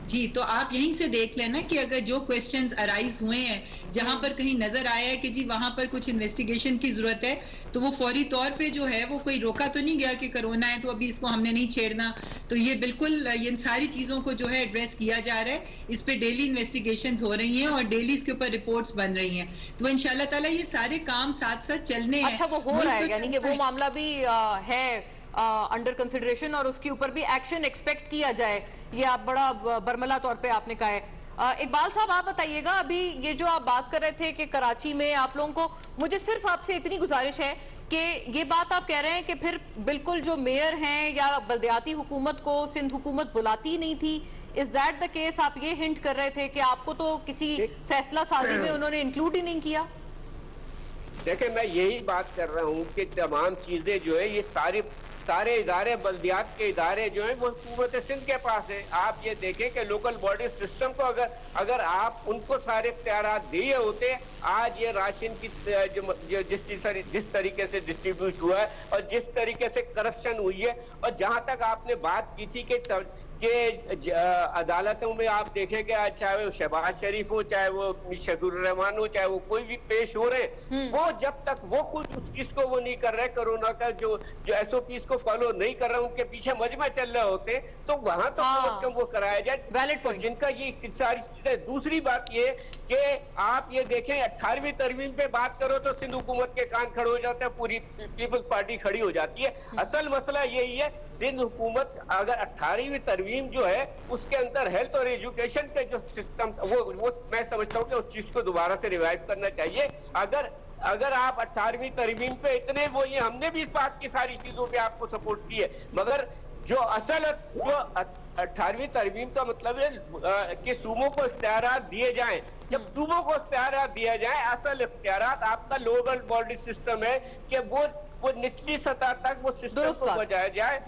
जी, तो आप यहीं से देख लेना कि अगर जो क्वेश्चंस अराइज हुए हैं जहां पर कहीं नजर आया है कि जी वहां पर कुछ इन्वेस्टिगेशन की जरूरत है तो वो फौरी तौर पे जो है वो कोई रोका तो नहीं गया कि कोरोना है तो अभी इसको हमने नहीं छेड़ना। तो ये बिल्कुल इन सारी चीजों को जो है एड्रेस किया जा रहा है, इस पे डेली इन्वेस्टिगेशंस हो रही हैं और डेली इसके ऊपर रिपोर्ट्स बन रही हैं। तो इंशाल्लाह ताला ये सारे काम साथ साथ चलने हैं। अच्छा, वो हो रहा है यानी कि वो मामला भी है अंडर कंसिडरेशन और उसके ऊपर भी एक्शन एक्सपेक्ट किया जाए, ये आप बड़ा बरमला तौर पे आपने कहा है। इकबाल साहब, आप बताइएगा, अभी ये जो आप बात कर रहे थे कि कराची में आप लोगों को, मुझे सिर्फ आपसे इतनी गुजारिश है कि ये बात आप कह रहे हैं कि फिर बिल्कुल जो मेयर हैं या बल्दियाती हुकूमत को सिंध हुकूमत बुलाती नहीं थी, इज दैट द केस? आप ये हिंट कर रहे थे कि आपको तो किसी फैसला साजी में उन्होंने इंक्लूड ही नहीं किया। देखिए, मैं यही बात कर रहा हूँ कि तमाम चीजें जो है ये सारे इदारे, बल्दियात के इदारे जो हैं वो हुकूमत सिंध के पास है। आप ये देखें कि लोकल बॉडी सिस्टम को अगर आप उनको सारे इख्तियारात दिए होते, आज ये राशन की जिस तरीके से डिस्ट्रीब्यूट हुआ है और जिस तरीके से करप्शन हुई है, और जहां तक आपने बात की थी कि अदालतों में आप देखें कि चाहे वो शहबाज शरीफ हो, चाहे वो शहीदुर रहमान हो, चाहे वो कोई भी पेश हो रहे, वो जब तक वो खुद उस चीज को वो नहीं कर रहे, कोरोना का जो SOPs को फॉलो नहीं कर रहे, उनके पीछे मजमा चल रहे होते, तो वहां तो कम से कम वो कराया जाए तो जिनका ये सारी चीजें। दूसरी बात ये कि आप ये देखें 18वीं तरमीम पे बात करो तो सिंध हुकूमत के कान खड़े हो जाते हैं, पूरी पीपल्स पार्टी खड़ी हो जाती है। असल मसला यही है, सिंध हुकूमत अगर 18वीं तरमीम जो है उसके अंदर हेल्थ और एजुकेशन के जो सिस्टम वो मैं समझता हूँ कि उस चीज को दोबारा से रिवाइव करना चाहिए। अगर आप 18वीं तरमीम पे इतने वो, ये हमने भी इस बात की सारी चीजों पे आपको सपोर्ट की है, मगर जो असल जो 18वीं तरमीम का मतलब है कि सूबों को इख्तियारात दिए जाएं। जब सूबों को इख्तियारात दिया जाए, असल इख्तियारात आपका लोकल बॉडी सिस्टम है कि वो निचली सतह तक वो सिस्टम को बजाया जाए।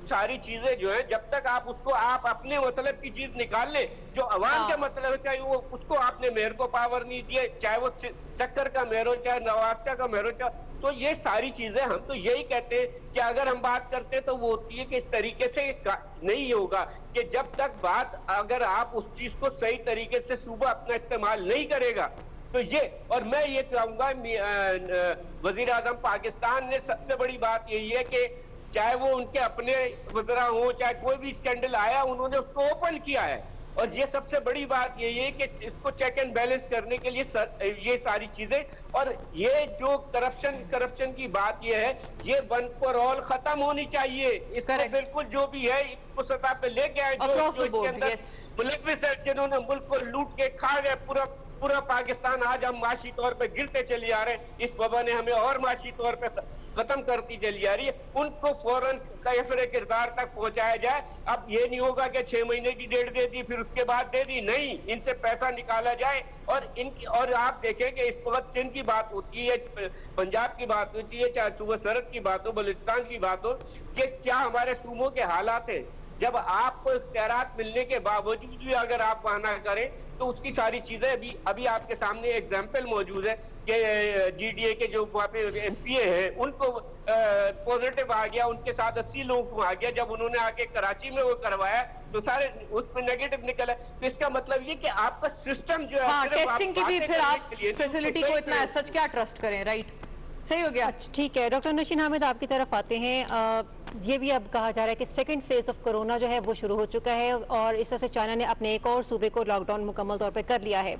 सारी चीजें जो है जब तक आप अपने मतलब की चीज निकाल ले, जो अवाम के मतलब का वो उसको आपने मेयर को पावर नहीं दिया, चाहे वो शक्कर का मेयर हो, चाहे नवाबशाह का मेयर हो, तो ये सारी चीजें हम तो यही कहते हैं कि अगर हम बात करते हैं तो वो होती है कि इस तरीके से नहीं होगा कि जब तक बात, अगर आप उस चीज को सही तरीके से सूबा अपना इस्तेमाल नहीं करेगा तो ये। और मैं ये कहूंगा वजीर आजम पाकिस्तान ने सबसे बड़ी बात यही है कि चाहे वो उनके अपने वज़रा हो, चाहे कोई भी स्कैंडल आया, उन्होंने उसको ओपन किया है। और ये सबसे बड़ी बात यही है कि इसको चेक एंड बैलेंस करने के लिए ये सारी चीजें, और ये जो करप्शन की बात ये है, ये वन फॉर ऑल खत्म होनी चाहिए। इसको बिल्कुल जो भी है इसको सतह पे लेके आए, जो इसके अंदर मुलविस है, जिन्होंने मुल्क को लूट के खा गए पूरा पाकिस्तान। आज हम माशी तौर पे गिरते चले जा रहे हैं, इस वबा ने हमें और माशी तौर पे खत्म करती चली जा रही है। उनको फौरन कैफरे किरदार तक पहुंचाया जाए। अब ये नहीं होगा कि 6 महीने की डेट दे दी फिर उसके बाद दे दी, नहीं, इनसे पैसा निकाला जाए। और आप देखें कि इस वक्त सिंध की बात होती है, पंजाब की बात होती है, चाहे सूबा सरहद की बात हो, बलूचिस्तान की बात हो, कि क्या हमारे सूबों के हालात हैं। जब आपको खैरात मिलने के बावजूद भी अगर आप वहां ना करें तो उसकी सारी चीजें अभी आपके सामने एग्जाम्पल मौजूद है कि GDA के जो वहाँ पे MPA है उनको पॉजिटिव आ गया, उनके साथ 80 लोगों को आ गया। जब उन्होंने आके कराची में वो करवाया तो सारे उसमें नेगेटिव निकला। तो इसका मतलब ये कि आपका सिस्टम जो है, हाँ, टेस्टिंग की भी फिर आप फैसिलिटी को इतना सच क्या ट्रस्ट करें, राइट? सही हो गया। अच्छा, ठीक है। डॉक्टर नौशीन हामिद, आपकी तरफ आते हैं। ये भी अब कहा जा रहा है कि सेकंड फेज ऑफ कोरोना जो है वो शुरू हो चुका है और इस तरह से चाइना ने अपने एक और सूबे को लॉकडाउन मुकम्मल तौर पे कर लिया है।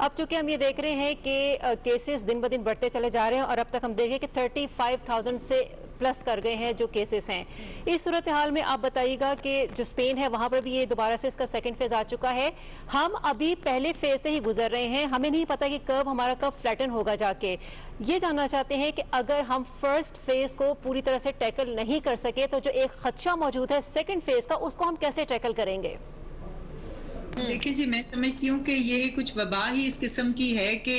अब चूंकि हम ये देख रहे हैं कि केसेस दिन ब दिन बढ़ते चले जा रहे हैं और अब तक हम देखें कि 35,000 से प्लस कर गए हैं जो केसेस हैं। इस सूरत हाल में आप बताइएगा कि जो स्पेन है वहाँ पर भी ये दोबारा से इसका सेकंड फेज आ चुका है। हम अभी पहले फेज से ही गुजर रहे हैं, हमें नहीं पता कि कब हमारा कब फ्लैटन होगा जाके। ये जानना चाहते हैं कि अगर हम फर्स्ट फेज को पूरी तरह से टैकल नहीं कर सके तो जो एक खदशा मौजूद है सेकंड फेज का, उसको हम कैसे टैकल करेंगे? देखिए जी, मैं समझती हूँ कि ये कुछ वबा ही इस किस्म की है कि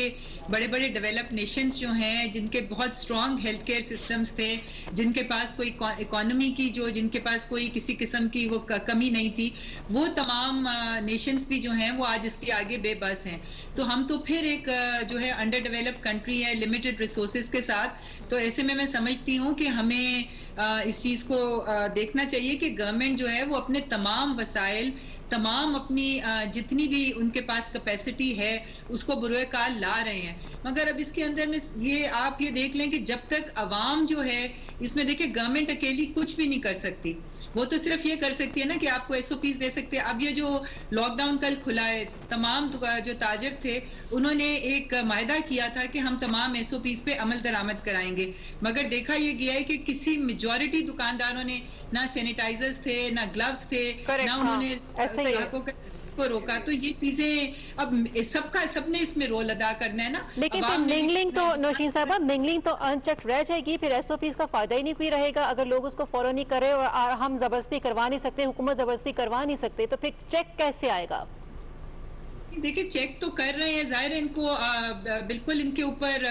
बड़े बड़े डेवलप्ड नेशंस जो हैं, जिनके बहुत स्ट्रॉन्ग हेल्थ केयर सिस्टम्स थे, जिनके पास कोई इकोनॉमी की जिनके पास कोई किसी किस्म की वो कमी नहीं थी, वो तमाम नेशंस भी जो हैं वो आज इसके आगे बेबस हैं। तो हम तो फिर एक जो है अंडर डेवलप्ड कंट्री है लिमिटेड रिसोर्सेज के साथ। तो ऐसे में मैं समझती हूँ कि हमें इस चीज़ को देखना चाहिए कि गवर्नमेंट जो है वो अपने तमाम वसाइल, तमाम अपनी जितनी भी उनके पास कैपेसिटी है उसको बुरोकार ला रहे हैं। मगर अब इसके अंदर में ये आप ये देख लें कि जब तक अवाम जो है इसमें, देखिए गवर्नमेंट अकेली कुछ भी नहीं कर सकती। वो तो सिर्फ ये कर सकती है ना कि आपको SOPs दे सकते हैं। अब ये जो लॉकडाउन कल खुला है, तमाम जो ताजिर थे उन्होंने एक मायदा किया था कि हम तमाम SOPs पे अमल दरामद कराएंगे, मगर देखा ये गया है कि किसी मेजॉरिटी दुकानदारों ने ना सैनिटाइजर्स थे, ना ग्लव्स थे, ना उन्होंने ग्राहकों को रोका। तो ये चीजें अब सबने इसमें रोल अदा करना है ना। लेकिन फिर मिंगलिंग तो नौशीन साहबा, मिंगलिंग तो अनचेक रह जाएगी, फिर SOPs का फायदा ही नहीं कोई रहेगा अगर लोग उसको फॉलो नहीं करें और हम जबरदस्ती करवा नहीं सकते, हुकूमत जबरदस्ती करवा नहीं सकते, तो फिर चेक कैसे आएगा? देखिए चेक तो कर रहे हैं, जाहिर है इनको बिल्कुल इनके ऊपर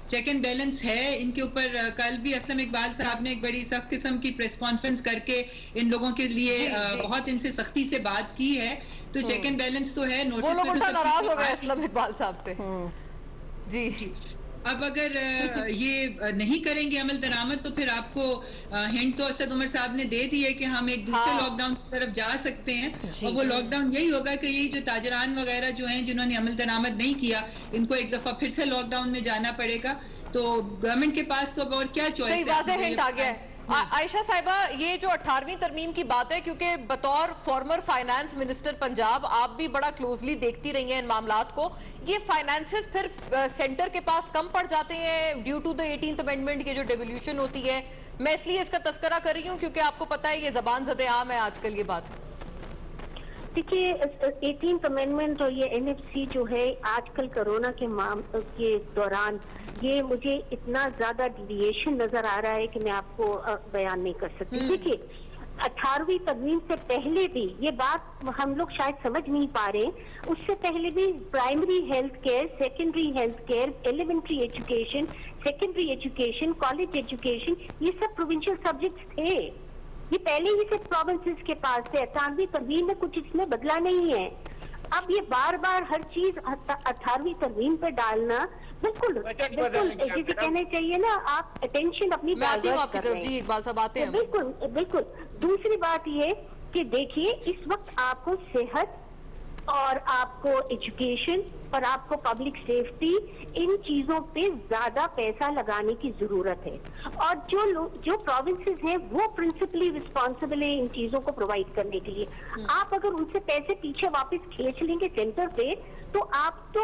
चेक एंड बैलेंस है इनके ऊपर। कल भी असलम इकबाल साहब ने एक बड़ी सख्त किस्म की प्रेस कॉन्फ्रेंस करके इन लोगों के लिए बहुत इनसे सख्ती से बात की है। तो चेक एंड बैलेंस तो है। नोटिस में तो नाराज हो गए असलम इकबाल साहब से। जी। अब अगर ये नहीं करेंगे अमल दरामद तो फिर आपको हिंट तो असद उमर साहब ने दे दी है कि हम एक दूसरे लॉकडाउन की तरफ जा सकते हैं। और वो लॉकडाउन यही होगा कि यही जो ताजरान वगैरह जो हैं जिन्होंने अमल दरामद नहीं किया, इनको एक दफा फिर से लॉकडाउन में जाना पड़ेगा। तो गवर्नमेंट के पास तो और क्या चॉइस है? हिंट आ गया है। आयशा साहिबा, ये जो 18वीं तरमीम की बात है, क्योंकि बतौर फॉर्मर फाइनेंस मिनिस्टर पंजाब आप भी बड़ा क्लोजली देखती रही हैं इन मामलात को, ये फाइनेंसेस फिर सेंटर के पास कम पड़ जाते हैं due to the 18th amendment की जो डेवोल्यूशन होती है। मैं इसलिए इसका तस्करा कर रही हूँ क्योंकि आपको पता है ये जबान ज़दे आम है आजकल ये बात। देखिए 18th अमेंडमेंट और ये NFC जो है आजकल कोरोना के दौरान ये मुझे इतना ज्यादा डिविएशन नजर आ रहा है कि मैं आपको बयान नहीं कर सकती। देखिए 18वीं तरमीम से पहले भी ये बात हम लोग शायद समझ नहीं पा रहे, उससे पहले भी primary health care, secondary health care, elementary education, secondary education, college education, ये सब प्रोविंशियल सब्जेक्ट्स थे। ये पहले ही से प्रोविंसेस के पास थे। 18वीं तरमीम में कुछ इसमें बदला नहीं है। अब ये बार बार हर चीज 18वीं तरमीम पे डालना बिल्कुल जिसे कहना चाहिए ना, आप अटेंशन अपनी डाइवर्ट कर रहे हैं। बिल्कुल। दूसरी बात ये कि देखिए इस वक्त आपको सेहत और आपको एजुकेशन और आपको पब्लिक सेफ्टी, इन चीजों पे ज्यादा पैसा लगाने की जरूरत है। और जो प्रोविंसेस हैं वो प्रिंसिपली रिस्पॉन्सिबल है इन चीजों को प्रोवाइड करने के लिए। आप अगर उनसे पैसे पीछे वापस खींच लेंगे सेंटर पे, तो आप तो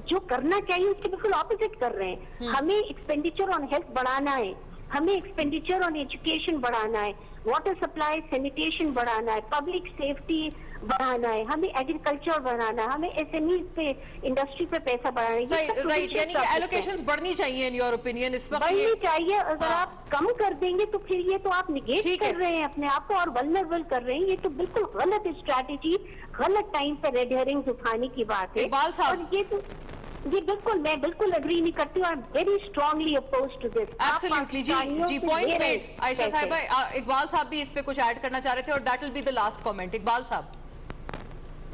जो करना चाहिए उसके बिल्कुल ऑपोजिट कर रहे हैं। हमें एक्सपेंडिचर ऑन हेल्थ बढ़ाना है, हमें एक्सपेंडिचर ऑन एजुकेशन बढ़ाना है, वाटर सप्लाई सैनिटेशन बढ़ाना है, पब्लिक सेफ्टी बढ़ाना है, हमें एग्रीकल्चर बढ़ाना है, हमें SMEs पे, इंडस्ट्री पे पैसा बढ़ाना है। राइट, यानी कि एलोकेशंस बढ़नी चाहिए इन योर ओपिनियन इस वक्त? बढ़नी चाहिए। अगर आप कम कर देंगे तो फिर ये तो आप निगेट कर रहे हैं अपने आप को और वल्नरेबल कर रहे हैं। ये तो बिल्कुल गलत स्ट्रैटेजी, गलत टाइम पे रेड हेरिंग्स उठाने की बात है। इकबाल साहब, और ये तो जी बिल्कुल, मैं बिल्कुल एग्री नहीं करती हूँ। I am very strongly oppose to this. Absolutely जी पॉइंट मेड। आयशा साहिबा, इकबाल साहब भी इस पे कुछ ऐड करना चाह रहे थे और that will be the last comment. Iqbal साहब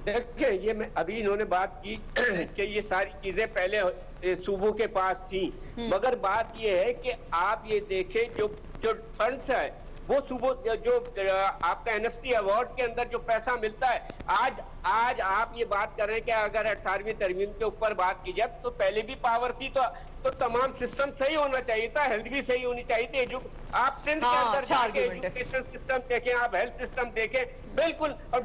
देखिए, ये मैं अभी इन्होंने बात की कि ये सारी चीजें पहले सूबों के पास थी, मगर बात ये है कि आप ये देखें जो जो फंड्स है वो सूबों जो आपका एनएफसी अवार्ड के अंदर जो पैसा मिलता है, आज आप ये बात कर रहे हैं कि अगर 18वीं तरमीम के ऊपर बात की जाए तो पहले भी पावर थी तो तमाम सिस्टम सही होना चाहिए था, हेल्थ भी सही होनी चाहिए थी। आप सिंध के अंदर जाके एजुकेशन सिस्टम देखें, आप हेल्थ सिस्टम देखें, बिल्कुल। और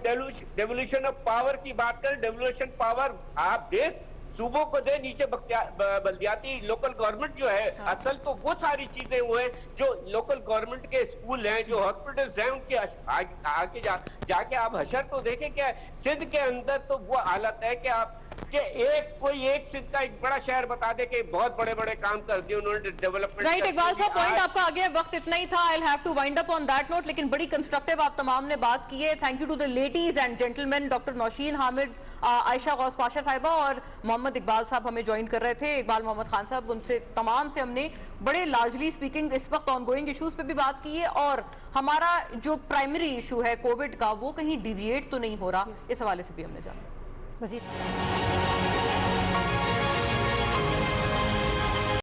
डेवोल्यूशन ऑफ पावर की बात करें, डेवोल्यूशन पावर आप देख सूबों को दे, नीचे बल्दियाती लोकल गवर्नमेंट जो है, असल तो वो सारी चीजें वो है जो लोकल गवर्नमेंट के स्कूल हैं, जो हॉस्पिटल्स हैं, उनके आगे जाके आप हशर तो देखें। क्या सिंध के अंदर तो वो हालत है कि आप कि कोई एक सिंध का एक बड़ा शहर बता दे कि बहुत बड़े बड़े काम कर दिए उन्होंने डेवलपमेंट। राइट इकबाल साहब, पॉइंट आपका आगे, वक्त इतना ही था। I will have to wind up on that note, लेकिन बड़ी कंस्ट्रक्टिव आप तमाम ने बात की है। Thank you to the ladies and gentleman, doctor Nausheen Hamid, Ayesha Ghaus Pasha साहिबा और मोहम्मद इकबाल साहब हमें ज्वाइन कर रहे थे। इकबाल मोहम्मद खान साहब, उनसे तमाम से हमने बड़े लार्जली स्पीकिंग इस वक्त ऑनगोइंग इश्यूज पे भी बात की है और हमारा जो प्राइमरी इशू है कोविड का वो कहीं डिविएट तो नहीं हो रहा, इस हवाले से भी हमने जाना। मजीद